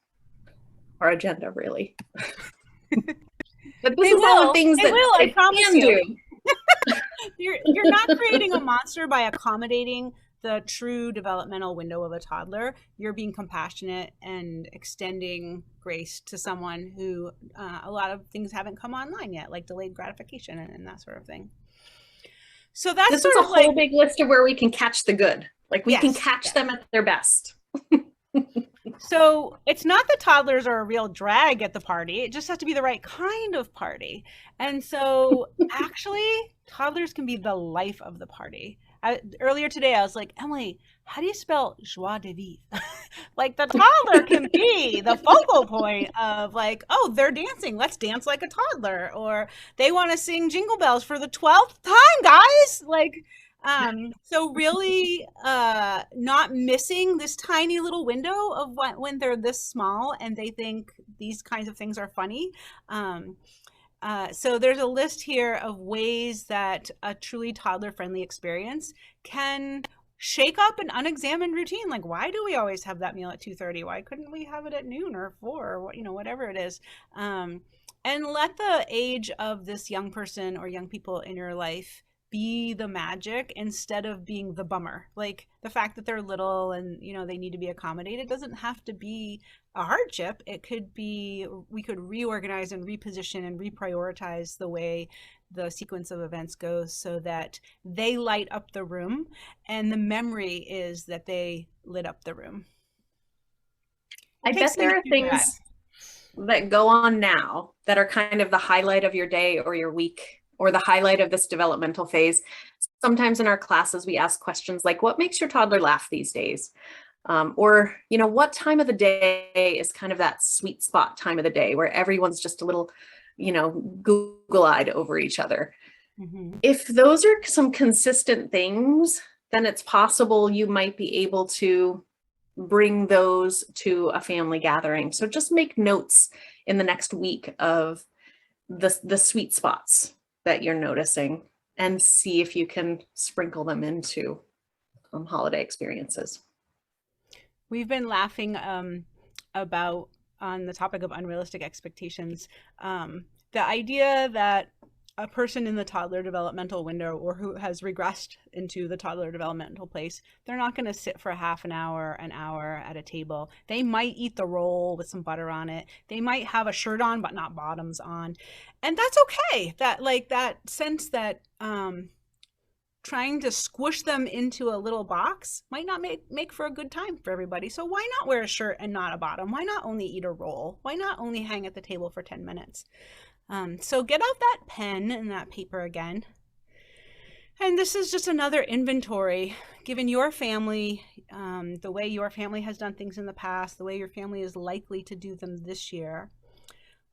our agenda, really. But this is all the things that I promise can do. You're not creating a monster by accommodating the true developmental window of a toddler. You're being compassionate and extending grace to someone who a lot of things haven't come online yet, like delayed gratification and that sort of thing. So that's this is a whole big list of where we can catch the good. Like we can catch them at their best. So it's not that toddlers are a real drag at the party. It just has to be the right kind of party. And so actually, toddlers can be the life of the party. Earlier today, I was like, Emily, how do you spell joie de vivre? Like the toddler can be the focal point of like, oh, they're dancing. Let's dance like a toddler. Or they want to sing Jingle Bells for the 12th time, guys. Like, so really not missing this tiny little window of when they're this small and they think these kinds of things are funny. So there's a list here of ways that a truly toddler-friendly experience can shake up an unexamined routine. Like, why do we always have that meal at 2:30? Why couldn't we have it at noon or 4 or whatever it is? And let the age of this young person or young people in your life be the magic instead of being the bummer. Like the fact that they're little and they need to be accommodated doesn't have to be a hardship. It could be, we could reorganize and reposition and reprioritize the way the sequence of events goes so that they light up the room and the memory is that they lit up the room. I bet there are things that go on now that are kind of the highlight of your day or your week or the highlight of this developmental phase. Sometimes in our classes, we ask questions like, what makes your toddler laugh these days? Or, what time of the day is kind of that sweet spot time of the day where everyone's just a little, Google-eyed over each other. Mm-hmm. If those are some consistent things, then it's possible you might be able to bring those to a family gathering. So just make notes in the next week of the sweet spots that you're noticing and see if you can sprinkle them into holiday experiences. We've been laughing about, on the topic of unrealistic expectations, the idea that a person in the toddler developmental window or who has regressed into the toddler developmental place, they're not going to sit for half an hour at a table. They might eat the roll with some butter on it. They might have a shirt on, but not bottoms on. And that's okay. That sense that trying to squish them into a little box might not make for a good time for everybody. So why not wear a shirt and not a bottom? Why not only eat a roll? Why not only hang at the table for 10 minutes? So get out that pen and that paper again. And this is just another inventory, given your family, the way your family has done things in the past, the way your family is likely to do them this year.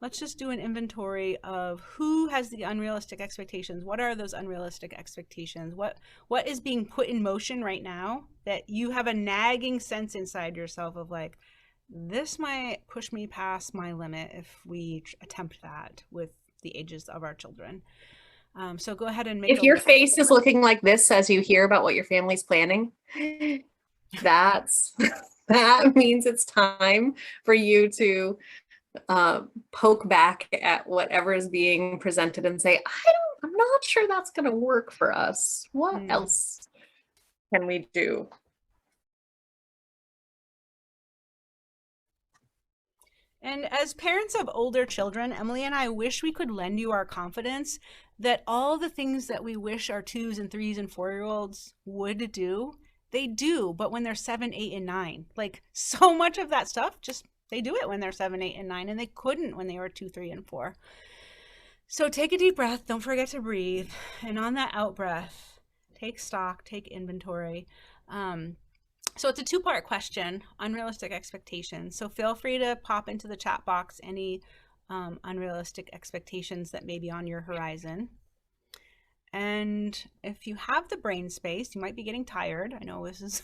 Let's just do an inventory of who has the unrealistic expectations. What are those unrealistic expectations? What is being put in motion right now that you have a nagging sense inside yourself of like, this might push me past my limit if we attempt that with the ages of our children. So go ahead and make If your face is looking like this as you hear about what your family's planning, that means it's time for you to poke back at whatever is being presented and say, I'm not sure that's going to work for us. What else can we do? And as parents of older children, Emily and I wish we could lend you our confidence that all the things that we wish our 2s and 3s and 4-year-olds would do, they do, but when they're 7, 8, and 9. Like so much of that stuff, just they do it when they're 7, 8, and 9, and they couldn't when they were 2, 3, and 4. So take a deep breath, don't forget to breathe, and on that out breath, take stock, take inventory. So it's a 2-part question, unrealistic expectations. So feel free to pop into the chat box any unrealistic expectations that may be on your horizon. And if you have the brain space, you might be getting tired. I know this is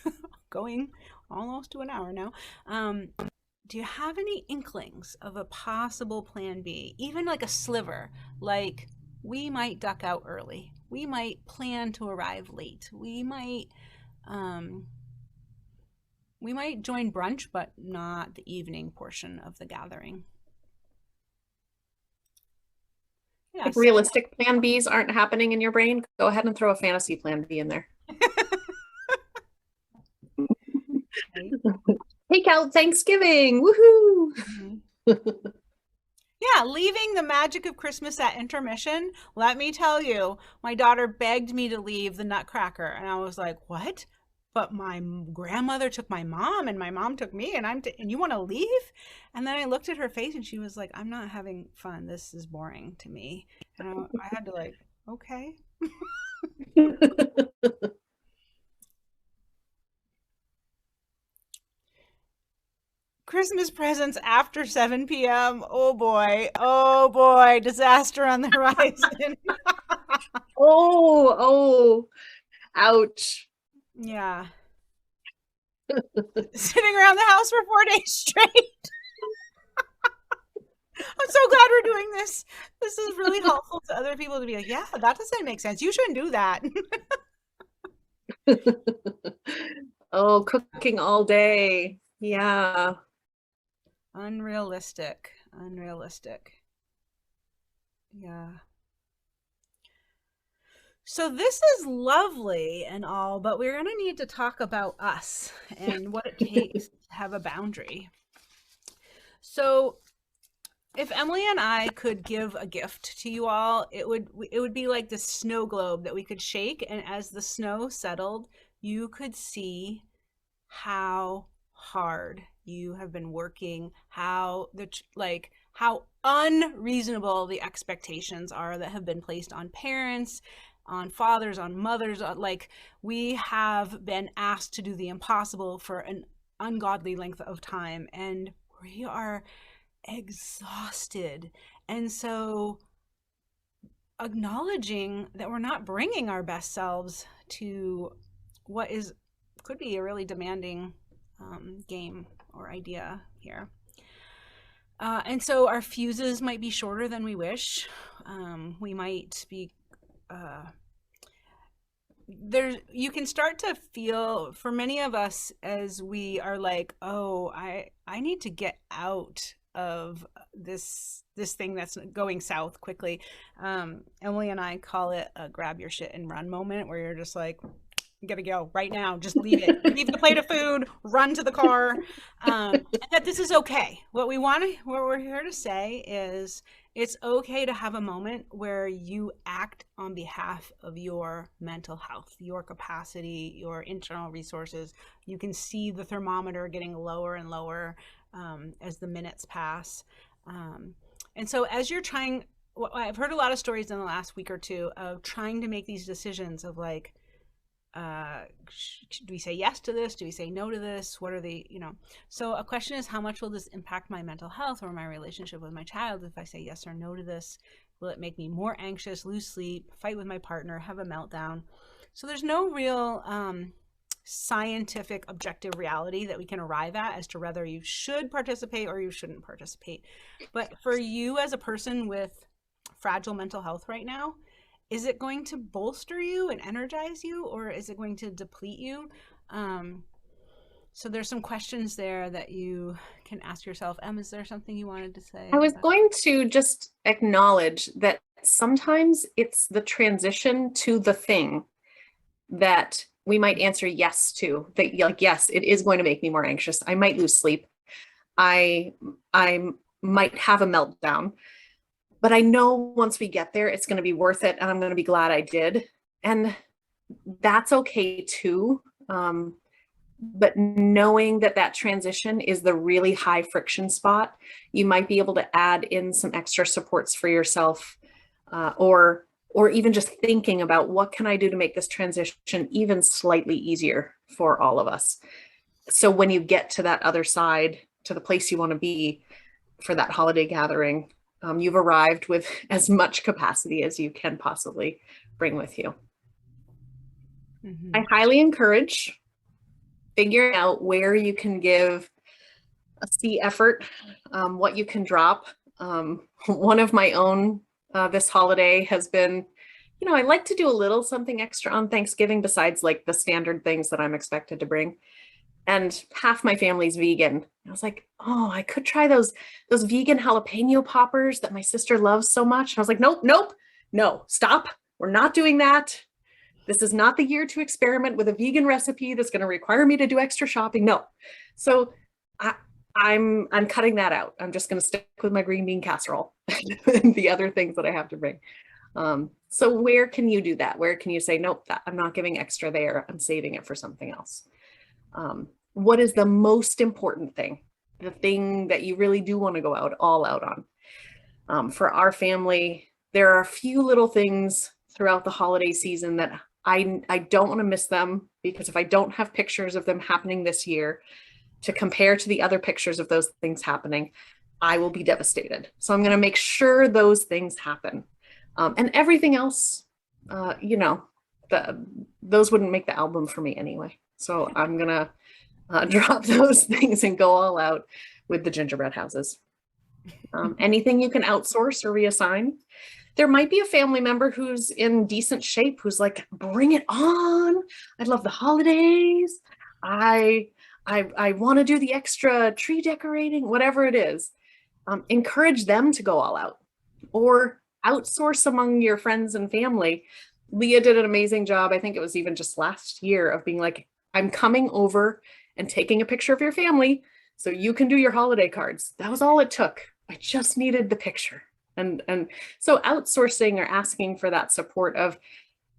going almost to an hour now. Do you have any inklings of a possible plan B, even like a sliver, like we might duck out early, we might plan to arrive late, we might join brunch, but not the evening portion of the gathering? Yeah, if realistic plan Bs aren't happening in your brain, go ahead and throw a fantasy plan B in there. Take out Thanksgiving, woohoo! Yeah, leaving the magic of Christmas at intermission. Let me tell you, my daughter begged me to leave the Nutcracker, and I was like, what? But my grandmother took my mom and my mom took me, and and you want to leave? And then I looked at her face and she was like, I'm not having fun. This is boring to me. And I had to like, okay. Christmas presents after 7 p.m. Oh boy, disaster on the horizon. Oh, ouch. Yeah. Sitting around the house for 4 days straight. I'm so glad we're doing this. This is really helpful to other people to be like, yeah, that doesn't make sense. You shouldn't do that. Oh, cooking all day. Yeah. Unrealistic. Yeah. So this is lovely and all, but we're going to need to talk about us and what it takes to have a boundary. So if Emily and I could give a gift to you all, it would be like this snow globe that we could shake, and as the snow settled, you could see how hard you have been working, how unreasonable the expectations are that have been placed on parents, on fathers, on mothers. Like, we have been asked to do the impossible for an ungodly length of time, and we are exhausted. And so acknowledging that we're not bringing our best selves to what could be a really demanding game or idea here. And so our fuses might be shorter than we wish. We might be you can start to feel, for many of us, as we are like, oh, I need to get out of this thing that's going south quickly. Emily and I call it a grab your shit and run moment, where you're just like, You gotta go right now. Just leave it. Leave the plate of food. Run to the car. And that this is okay. What we're here to say is it's okay to have a moment where you act on behalf of your mental health, your capacity, your internal resources. You can see the thermometer getting lower and lower as the minutes pass. And so as you're trying, well, I've heard a lot of stories in the last week or two of trying to make these decisions of like, do we say yes to this? Do we say no to this? What are the, so a question is, how much will this impact my mental health or my relationship with my child if I say yes or no to this? Will it make me more anxious, lose sleep, fight with my partner, have a meltdown? So there's no real scientific objective reality that we can arrive at as to whether you should participate or you shouldn't participate. But for you as a person with fragile mental health right now, is it going to bolster you and energize you, or is it going to deplete you? So there's some questions there that you can ask yourself. Em, is there something you wanted to say? I was going to just acknowledge that sometimes it's the transition to the thing that we might answer yes to, that like, yes, it is going to make me more anxious. I might lose sleep. I might have a meltdown. But I know once we get there, it's going to be worth it, and I'm going to be glad I did. And that's okay too. But knowing that that transition is the really high friction spot, you might be able to add in some extra supports for yourself, or even just thinking about what can I do to make this transition even slightly easier for all of us. So when you get to that other side, to the place you want to be for that holiday gathering, you've arrived with as much capacity as you can possibly bring with you. I highly encourage figuring out where you can give a C effort, what you can drop. One of my own this holiday has been, I like to do a little something extra on Thanksgiving besides like the standard things that I'm expected to bring. And half my family's vegan. I was like, oh, I could try those vegan jalapeno poppers that my sister loves so much. And I was like, nope, no, stop. We're not doing that. This is not the year to experiment with a vegan recipe that's going to require me to do extra shopping. No. So I'm cutting that out. I'm just going to stick with my green bean casserole and the other things that I have to bring. So where can you do that? Where can you say, nope, I'm not giving extra there. I'm saving it for something else. What is the most important thing? The thing that you really do want to go all out on? For our family, there are a few little things throughout the holiday season that I don't want to miss them, because if I don't have pictures of them happening this year to compare to the other pictures of those things happening, I will be devastated. So I'm going to make sure those things happen. And everything else, those wouldn't make the album for me anyway. So I'm going to drop those things and go all out with the gingerbread houses. Anything you can outsource or reassign. There might be a family member who's in decent shape, who's like, bring it on. I love the holidays. I want to do the extra tree decorating, whatever it is. Encourage them to go all out, or outsource among your friends and family. Leah did an amazing job. I think it was even just last year, of being like, I'm coming over and taking a picture of your family so you can do your holiday cards. That was all it took. I just needed the picture. And so outsourcing or asking for that support of,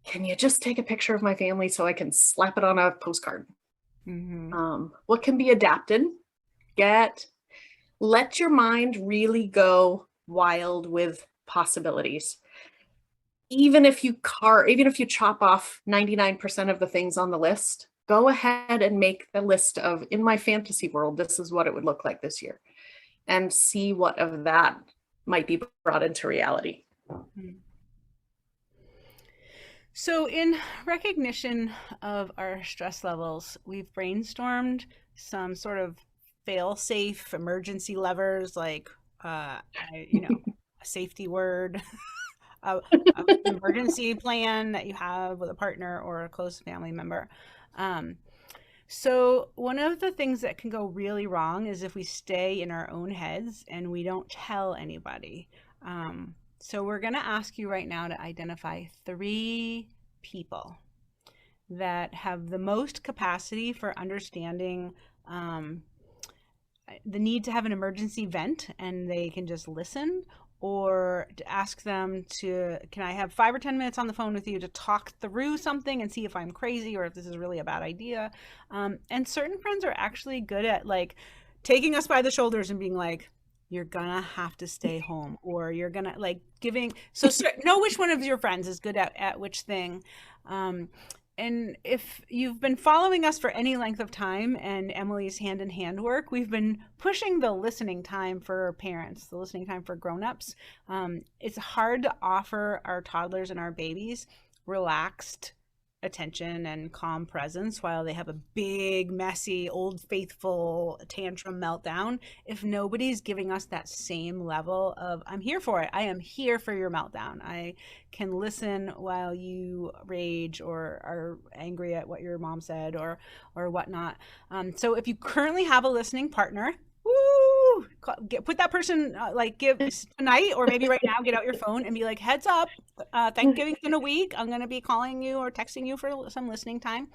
can you just take a picture of my family so I can slap it on a postcard? What can be adapted? Let your mind really go wild with possibilities. Even if you chop off 99% of the things on the list, go ahead and make the list of, in my fantasy world, this is what it would look like this year, and see what of that might be brought into reality. So in recognition of our stress levels, we've brainstormed some sort of fail-safe emergency levers, like a safety word, an emergency plan that you have with a partner or a close family member. So one of the things that can go really wrong is if we stay in our own heads and we don't tell anybody. So we're going to ask you right now to identify 3 people that have the most capacity for understanding the need to have an emergency vent and they can just listen, or to ask them to, can I have 5 or 10 minutes on the phone with you to talk through something and see if I'm crazy or if this is really a bad idea. And certain friends are actually good at like taking us by the shoulders and being like, you're gonna have to stay home, or you're gonna like giving, so know which one of your friends is good at which thing. um, and if you've been following us for any length of time and Emily's hand in hand work, we've been pushing the listening time for parents, the listening time for grown-ups. It's hard to offer our toddlers and our babies relaxed attention and calm presence while they have a big, messy, old faithful tantrum meltdown if nobody's giving us that same level of, I'm here for it. I am here for your meltdown. I can listen while you rage or are angry at what your mom said or whatnot. So if you currently have a listening partner, woo, put that person give tonight or maybe right now, get out your phone and be like, heads up, Thanksgiving's in a week. I'm going to be calling you or texting you for some listening time.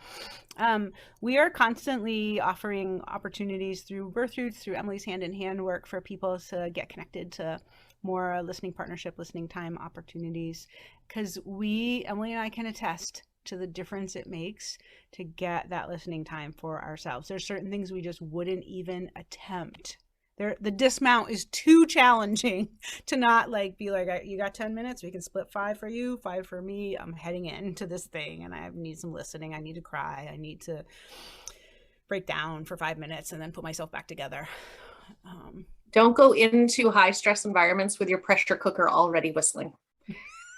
We are constantly offering opportunities through Birth Roots, through Emily's hand in hand work for people to get connected to more listening partnership, listening time opportunities, because Emily and I can attest to the difference it makes to get that listening time for ourselves. There's certain things we just wouldn't even attempt. The dismount is too challenging to not like be like, you got 10 minutes, we can split 5 for you, 5 for me. I'm heading into this thing and I need some listening. I need to cry. I need to break down for 5 minutes and then put myself back together. Don't go into high stress environments with your pressure cooker already whistling.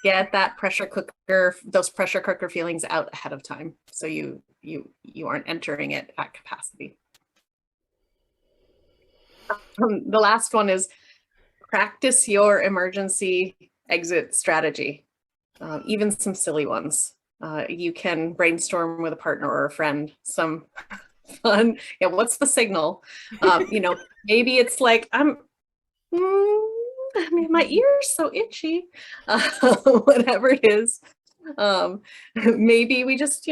Get that pressure cooker, those pressure cooker feelings out ahead of time, so you aren't entering it at capacity. The last one is practice your emergency exit strategy, even some silly ones. You can brainstorm with a partner or a friend some fun. Yeah, what's the signal? Maybe it's like my ear's so itchy, whatever it is. Maybe we just,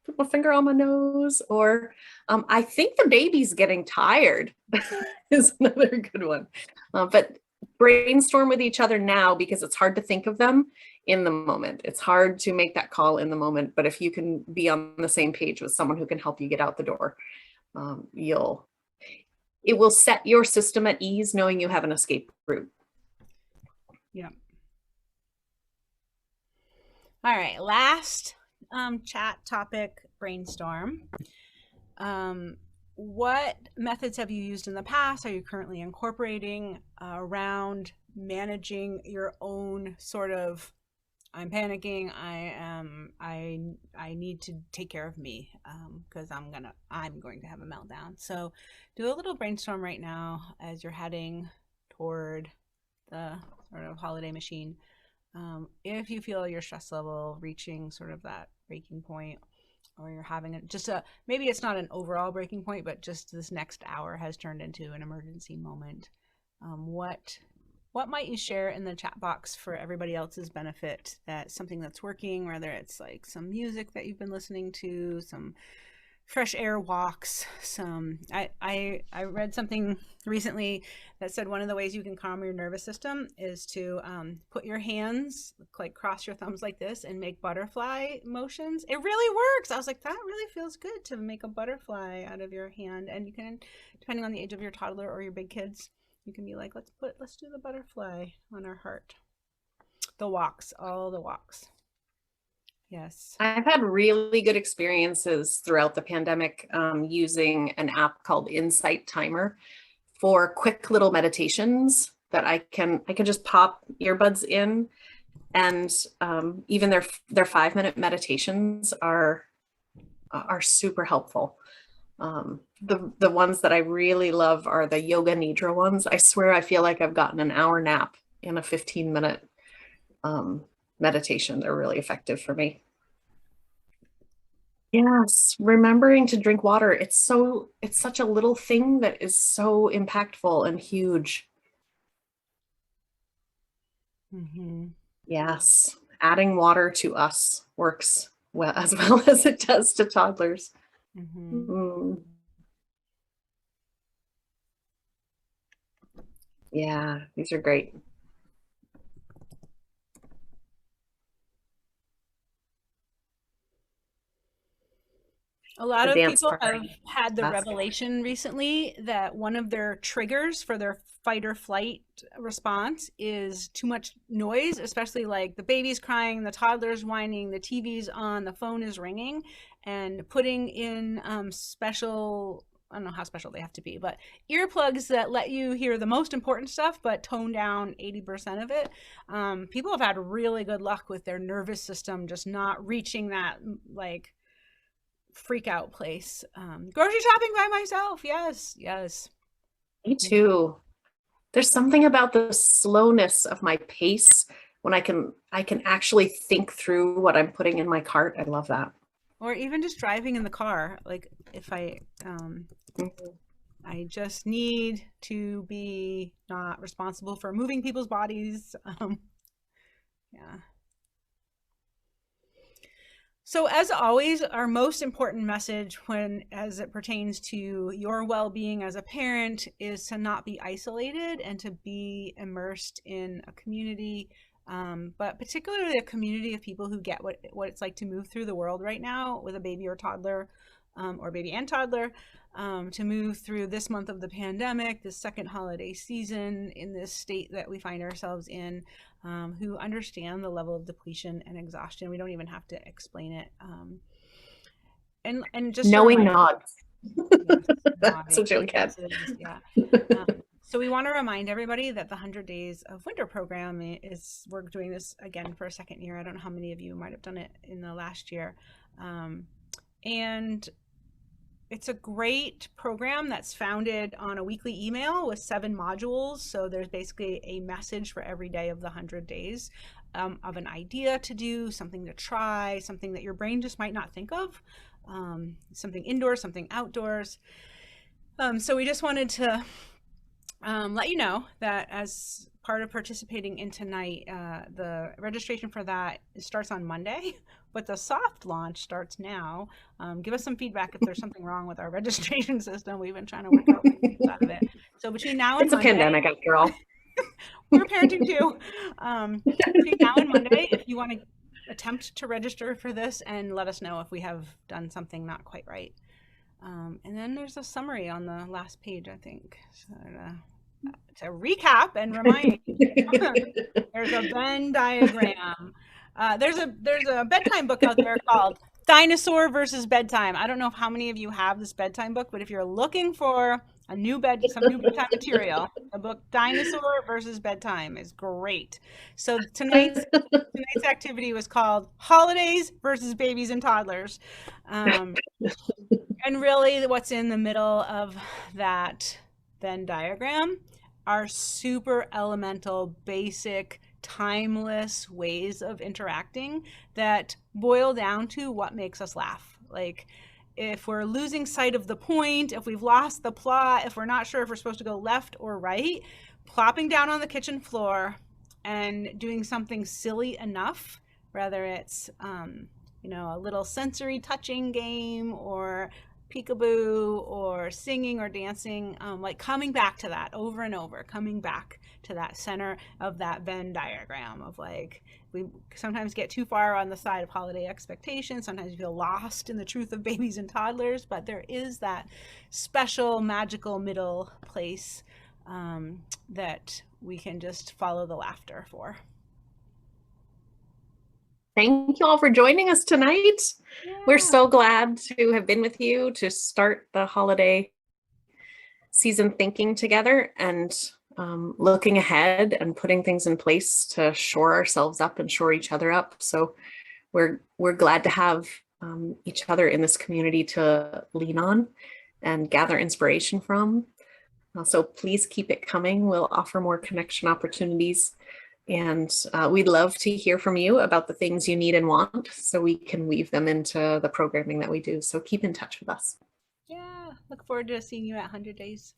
put my finger on my nose, or I think the baby's getting tired is another good one. But brainstorm with each other now, because it's hard to think of them in the moment. It's hard to make that call in the moment, but if you can be on the same page with someone who can help you get out the door, it will set your system at ease knowing you have an escape route. Yeah. All right, last chat topic, brainstorm. What methods have you used in the past? Are you currently incorporating around managing your own sort of, I'm panicking, I need to take care of me because I'm going to have a meltdown. So do a little brainstorm right now as you're heading toward the sort of holiday machine. If you feel your stress level reaching sort of that breaking point, or you're having maybe it's not an overall breaking point, but just this next hour has turned into an emergency moment. What might you share in the chat box for everybody else's benefit, that's something that's working, whether it's like some music that you've been listening to, some fresh air walks, I read something recently that said one of the ways you can calm your nervous system is to put your hands, like cross your thumbs like this and make butterfly motions. It really works. I was like, that really feels good to make a butterfly out of your hand. And you can, depending on the age of your toddler or your big kids, you can be like, let's do the butterfly on our heart. The walks, all the walks. Yes. I've had really good experiences throughout the pandemic using an app called Insight Timer for quick little meditations that I can just pop earbuds in, and even their 5-minute meditations are super helpful. The ones that I really love are the Yoga Nidra ones. I swear I feel like I've gotten an hour nap in a 15-minute meditation. They're really effective for me. Yes, remembering to drink water. It's such a little thing that is so impactful and huge. Mm-hmm. Yes, adding water to us works well as well as it does to toddlers. Mm-hmm. Mm. Yeah, these are great. A lot The of dance people have party. had the That's revelation recently that one of their triggers for their fight or flight response is too much noise, especially like the baby's crying, the toddler's whining, the TV's on, the phone is ringing, and putting in special, I don't know how special they have to be, but earplugs that let you hear the most important stuff but tone down 80% of it. People have had really good luck with their nervous system just not reaching that like freak out place. Grocery shopping by myself. Yes, yes. me too. There's something about the slowness of my pace when I can actually think through what I'm putting in my cart. I love that. Or even just driving in the car. Like if Mhm. I just need to be not responsible for moving people's bodies. Yeah. So, as always, our most important message when as it pertains to your well-being as a parent is to not be isolated and to be immersed in a community, but particularly a community of people who get what it's like to move through the world right now with a baby or toddler, or baby and toddler, to move through this month of the pandemic, this second holiday season in this state that we find ourselves in, who understand the level of depletion and exhaustion. We don't even have to explain it. And just a Knowing reminder, nods. yes, That's nodding, what you get. yeses, yeah. So we want to remind everybody that the 100 Days of Winter program is, we're doing this again for a second year. I don't know how many of you might have done it in the last year. And it's a great program that's founded on a weekly email with 7 modules. So there's basically a message for every day of the 100 days, of an idea to do, something to try, something that your brain just might not think of, something indoors, something outdoors. So we just wanted to let you know that as part of participating in tonight, the registration for that starts on Monday, but the soft launch starts now. Give us some feedback if there's something wrong with our registration system. We've been trying to work out of it. So between now and It's a Monday, pandemic after all. we're parenting too. Between now and Monday, if you want to attempt to register for this, and let us know if we have done something not quite right. And then there's a summary on the last page, I think. So, to recap and remind you, there's a Venn diagram. There's a bedtime book out there called Dinosaur versus Bedtime. I don't know how many of you have this bedtime book, but if you're looking for some new bedtime material, the book Dinosaur versus Bedtime is great. So tonight's activity was called Holidays versus Babies and Toddlers. And really what's in the middle of that Venn diagram are super elemental, basic, timeless ways of interacting that boil down to what makes us laugh. Like if we're losing sight of the point, if we've lost the plot, if we're not sure if we're supposed to go left or right, plopping down on the kitchen floor and doing something silly enough, whether it's a little sensory touching game or peekaboo or singing or dancing, like coming back to that over and over, coming back to that center of that Venn diagram of like, we sometimes get too far on the side of holiday expectations. Sometimes we feel lost in the truth of babies and toddlers, but there is that special magical middle place, that we can just follow the laughter for. Thank you all for joining us tonight. Yeah. We're so glad to have been with you to start the holiday season thinking together and looking ahead and putting things in place to shore ourselves up and shore each other up. So we're glad to have each other in this community to lean on and gather inspiration from. So please keep it coming. We'll offer more connection opportunities. And we'd love to hear from you about the things you need and want so we can weave them into the programming that we do. So keep in touch with us. Yeah, look forward to seeing you at 100 Days.